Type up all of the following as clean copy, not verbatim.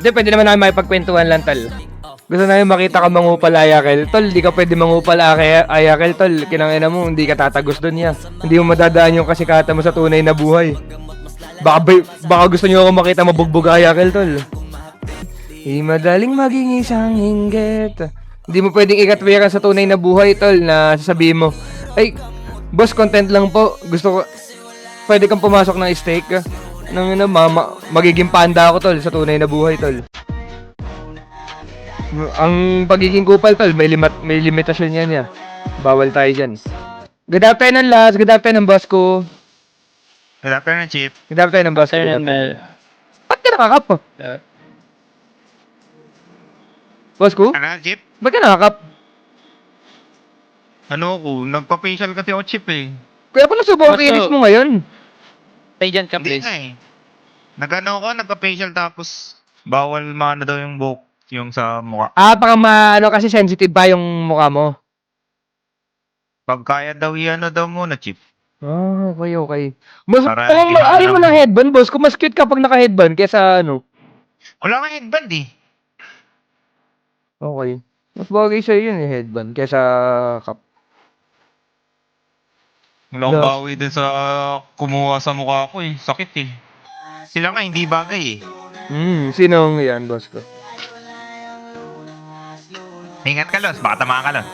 Hindi, pwede naman namin makipagkwentuhan lang, tol. Gusto namin makita ka mangupal, Ayakel. Tol, di ka pwede mangupal, Ayakel, tol. Kinangina mo, hindi ka tatagos doon ya. Hindi mo madadaan yung kasikatan mo sa tunay na buhay. Baka gusto niyo ako makita mabugbog, Ayakel, tol. Di madaling maging isang inggit. Hindi mo pwedeng ikatwiran sa tunay na buhay, tol, na sasabihin mo, ay, boss, content lang po. Gusto ko, pwede kang pumasok ng steak. Magiging panda ako, tol, sa tunay na buhay, tol. Ang pagiging kupal, tol, may limitasyon yan, ya. Bawal tayo dyan. Good afternoon, Las. Good afternoon, boss ko. Good afternoon, Chief. Good afternoon, boss ko. Afternoon, Mel. Ba't ka nakakap po? Boss ko? Ano, Chief? Ba't ka nakakap? Ano ko? Nagpa-facial kasi ako, Chief eh. Kaya pala subukan Boss ko. kinis mo ngayon. Stay dyan ka, Hindi please. nga eh. Nag-ano ako, nagpa-facial tapos bawal maano daw yung buhok yung sa mukha. Baka kasi sensitive ba yung mukha mo? Pag kaya daw yan, ano daw muna, Chief. Okay, okay. Mas, Para ari mo inaano. ng headband, boss. Kung mas cute kapag naka-headband kesa ano. Wala nga headband eh. Okay. Mas bagay sa'yo yun eh, headband. Kesa kap. Wala akong No. bawi din sa kumuha sa mukha ko eh. Sakit eh. Sila nga hindi bagay eh. Sinong yan, boss ko? Ingat ka, Los. Baka tamaan ka, Los.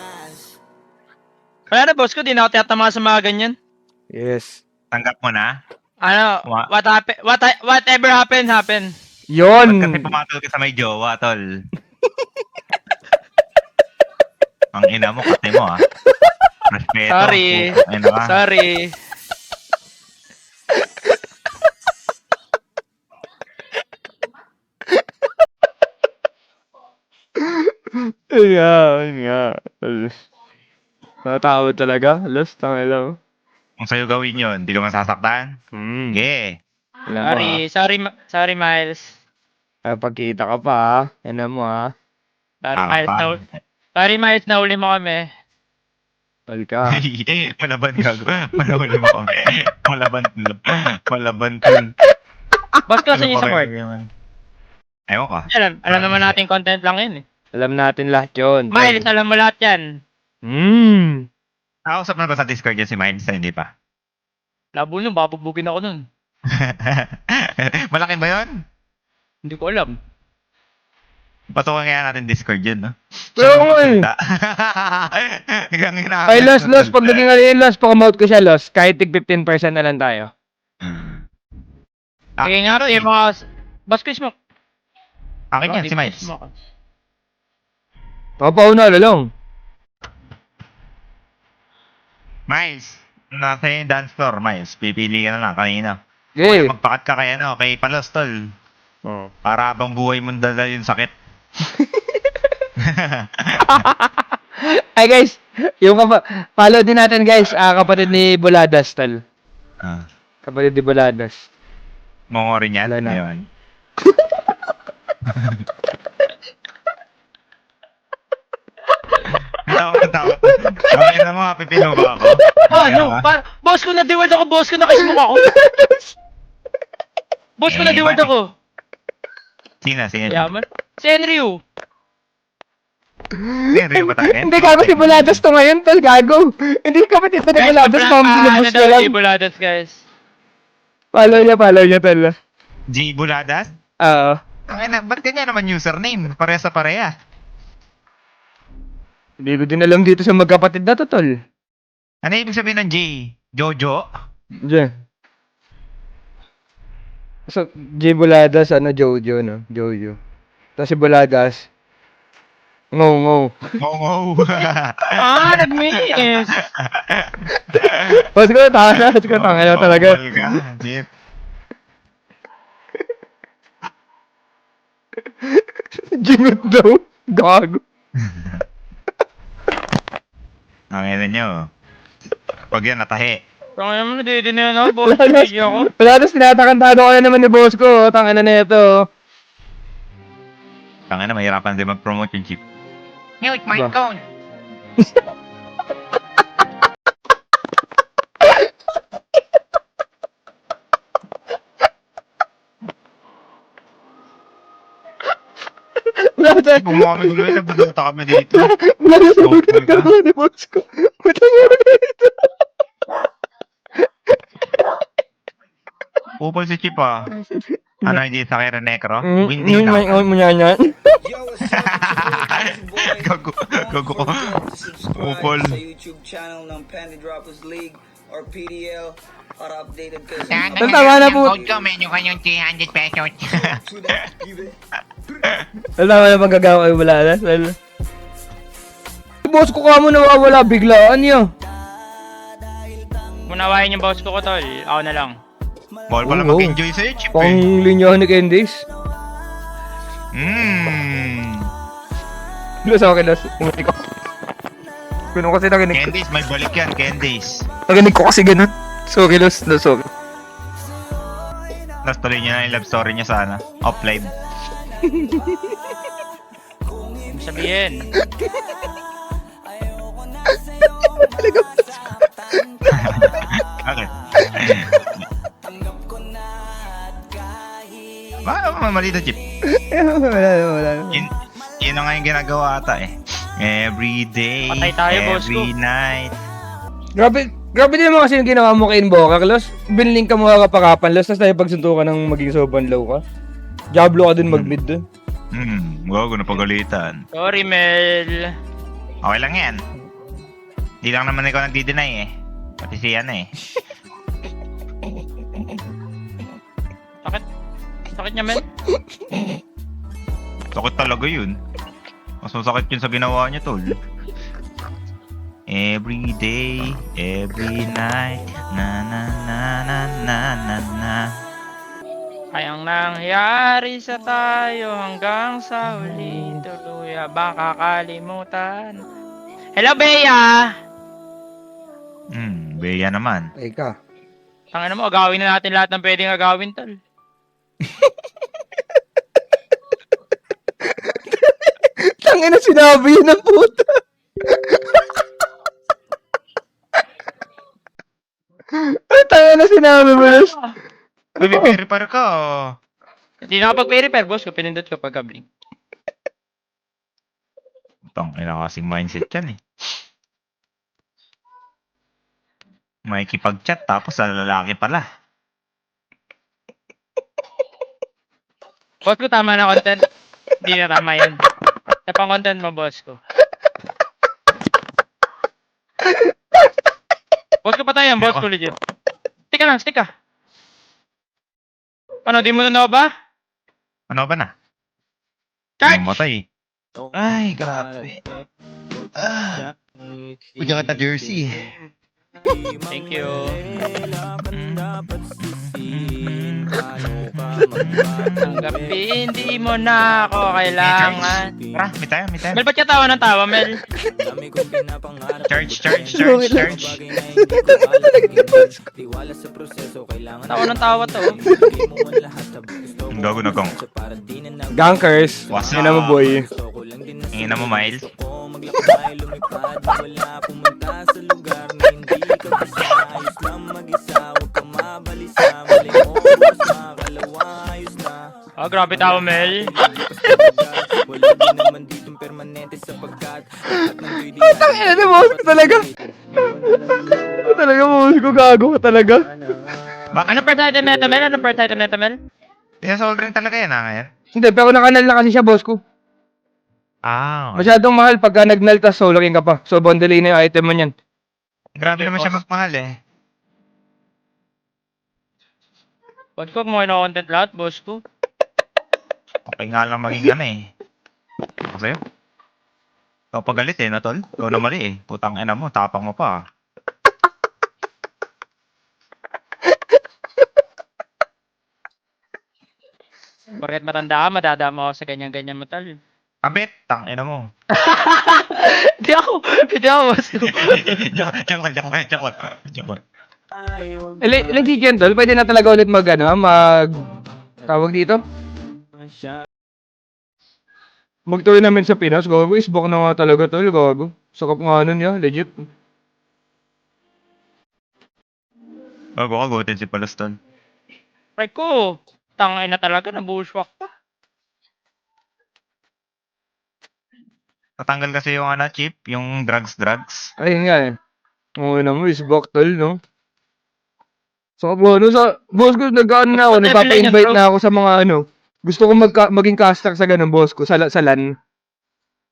Wala na, boss ko. Di na ako tiyatama sa mga ganyan. Yes. Tanggap mo na. Ano, Wa- whatever happen. Ba't Yon. kasi pumatol ka sa may jowa, tol? Ang ina mo, kate mo ah. Respeto. Sorry. Ano ka? Sorry. Yun nga. Natawad talaga. Last, tangin Kung sa'yo gawin yun, hindi ka masasaktan? Sige. Sorry, Miles. Pagkita ka pa ha. Yan mo ha. Sorry, Miles, nahuli mo kami. Tal ka. Malaban ka. Malahuli mo kami. Malaban tol. Boss ko, saan yung Ano pa support? kaya naman? Ewan ka. Alam naman natin content lang yun eh. Alam natin lahat yun. Miles, alam mo lahat yan. Nakausap na ba sa Discord yan si Miles? Hindi pa. Labo nun, babugbugin ako nun. Malaki ba yun? Hindi ko alam. Patukan kaya natin Discord yun, no? Pero nga eh. Hanggang hinahanap. Ay, Los. Pag naging alin, Los, pakamout ko siya, Los. Kahit tig 15% na lang tayo. Kaya nga rin, yung mga... Boss ko, smoke. Akin yan, si Miles. Smoke. Papauna lang. Miles, nasa yung dance floor, Miles. Pipili ka na lang kanina. Okay. Magpakat ka kay ano, kay Palos, tol. Oh. Para habang buhay mo dala yung sakit. Ay guys, follow din natin guys, kapatid ni Buladas, tal. Kapatid ni Buladas. Mongo rin yan. Wala na. Ayun. Takot. Bakit na mga pipino ba ako? Ano? Boss ko, na-deward ako. Boss ko, nakismoke ako. Boss ko, na-deward ako. Sino? Yaman. Si Henryu. Sino ba tayo? Hindi kapatid ni Buladas to ngayon, tal, gago. Hindi kapatid ni Buladas, mamulubos ka lang. Buladas, guys. Follow niya, tal. G Buladas? Oo. Ay na, ba't ganyan naman username? Pareha sa pareha. Hindi ko din alam dito sa magkapatid na to, tol. Ano ibig sabihin ng J? Jojo? Diyan. So, J. Buladas, Jojo, no? Jojo. Tapos si Buladas, ngo. Mongo. Nag-miss. Tapos ko, tanga na talaga. Bawal ka, Jeep. Jingot daw. Gago. Ang ina nyo. Pag yan, natahi. Tangina mo, hindi na yun ako. Boss, Buladas, hindi ako. Buladas, tinatakantado ko na naman ni boss ko. Tanga na neto. Tangina, mahirapan din mag-promote yung Jeep. Mute Ba? phone. ata. Kung mo kami gulo, nagdodota kami dito. Wala na sa Oh, mga ginagawa ni boss ko. Putang ina dito. Upol si Chip ah. Ano, hindi sa kay Renecro? Mm, Hindi yun, may na. mo yan yan. Yo, what's up? It's your boy, Crazy Boy. Gago, gago ko. Don't forget to subscribe Upol. sa YouTube channel ng Panty Droppers League or PDL para updated kayo sa Yan, mga Tama na po. code ko, menu ko yung 300 pesos. Wala na magagawa kayo, wala na. Wala. Boss ko ka mo nawawala biglaan niya. Munawain yung boss ko tol. Ako na lang. Bawal pala Oo. mag-enjoy sa'yo, Chip Pang eh. linyahan ni Candice. Los sa akin, Los. Umuti ko. Ganun kasi nakinig ko. Candice, may balik yan, Candice. Nakinig ko kasi ganun. Sorry, Los. No, sorry. Tapos tuloy niya na yung love story niya sana. Off-live. Sabihin. Bakit? Bakit naman mali na, Chip? Wala. Yun na nga yung ginagawa ata eh. Every day, Patay tayo, boss ko. every night. Grabe din naman kasi yung ginawa mo kay Invoker, Los. Binlink ka mo kapakapan, Los. Tapos tayo pagsuntukan ng maging sobrang low ka. Diablo ka dun mag-mid dun. Gago na pagalitan. Sorry, Mel. Okay lang yan. Di lang naman ikaw nagdi-deny eh. Pati siya na eh. Sakit. Sakit niya, Mel. Sakit talaga yun. Mas masakit yun sa ginawa niya, tol. Every day, every night, na na na na na na na. Kayang nangyari sa tayo hanggang sa huli. Tuluya baka kalimutan. Hello, Bea! Beya naman. Teka. Tangina mo, agawin na natin lahat ng pwedeng agawin, tol. Tangin na sinabi yun ng puta. Ay, tangin na sinabi mo, Los. Baby, verify ka oh. Hindi na kapag verify, boss ko, pinindot ko pagka-blink. Itong ina kasing mindset yan eh. May kipag-chat tapos sa lalaki pala. Boss ko, tama na content. Hindi na tama yan. Sa pang content mo, boss ko. Boss ko, patay yan, boss ko, legit. Stick ka lang, stick ka. Paano, di mo na ba? Ano ba na? Charge! Mamatay. Ay, grabe. Bigyan kita jersey. Thank you. Tanggapin, di mo na ako kailangan. Tara, may tayo. Mel, ba't ka tawa ng tawa, Mel? Charge. Tawa ng tawa to. Ang gago na kong. Gankers. What's Yun na mo, up? boy. Ingin na mo, Miles. Oh, grabe tawa, Mel. Tangin na, boss ko talaga. Talaga, boss ko, gago ka talaga. Ano per title nito, Mel? Ano per title nito, Mel? Pinasold rin talaga yan, ngayon. Hindi, pero nakanal na kasi siya, boss ko. Ah, okay. Masyadong mahal pagka nagnal tas solo king ka pa. So, bundle na yung item mo niyan. Grabe naman siya magmahal eh. Boss ko, kumuha na content lahat, boss ko. Okay nga lang maging ano eh. Ako sa'yo. Ikaw pagalit eh, no, tol? Ikaw na mali eh. Putang ina mo, tapang mo pa. Bakit matanda ka, madadama ako sa ganyan-ganyan mo, tal. Kabit, tang ina mo. Hindi ako, boss ko. Joke. Legend, tol. Pwede na talaga ulit tawag dito? Mag-tournament sa Pinas, gago. Isbok na nga talaga, tol, gago. Sakap nga nun ya, legit. Bago ka, gutin si Palaston. Right ko, tangay na talaga, nabushwak pa. Tatanggal kasi yung chip, yung drugs. Ayun nga eh. Oo naman, is tol, no? So, boss ko, nag-ano na ako, Level nagpapa-invite yan, na ako sa mga gusto ko maging caster sa ganun, boss ko, sa LAN.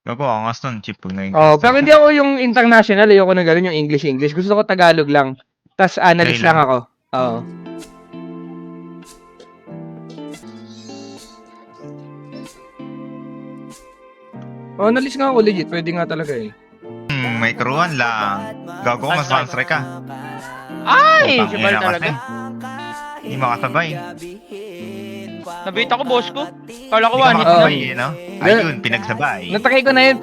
Gago, angas nun, chip pag naging Oh, caster pero ka. hindi ako yung international, ayoko na ganun, yung English. Gusto ko Tagalog lang. Tas analyst Play lang. lang ako. Oo. Oh, analyst nga ako legit, pwede nga talaga eh. May kruan lang. Gago, mas mansre ka. Ay! Putang Sibal ina talaga. kasi. Hindi makasabay. Nabita ko, boss ko. Kala ko Hindi ka one hit na. makasabay no? Ayun, pinagsabay. Natry ko na yun.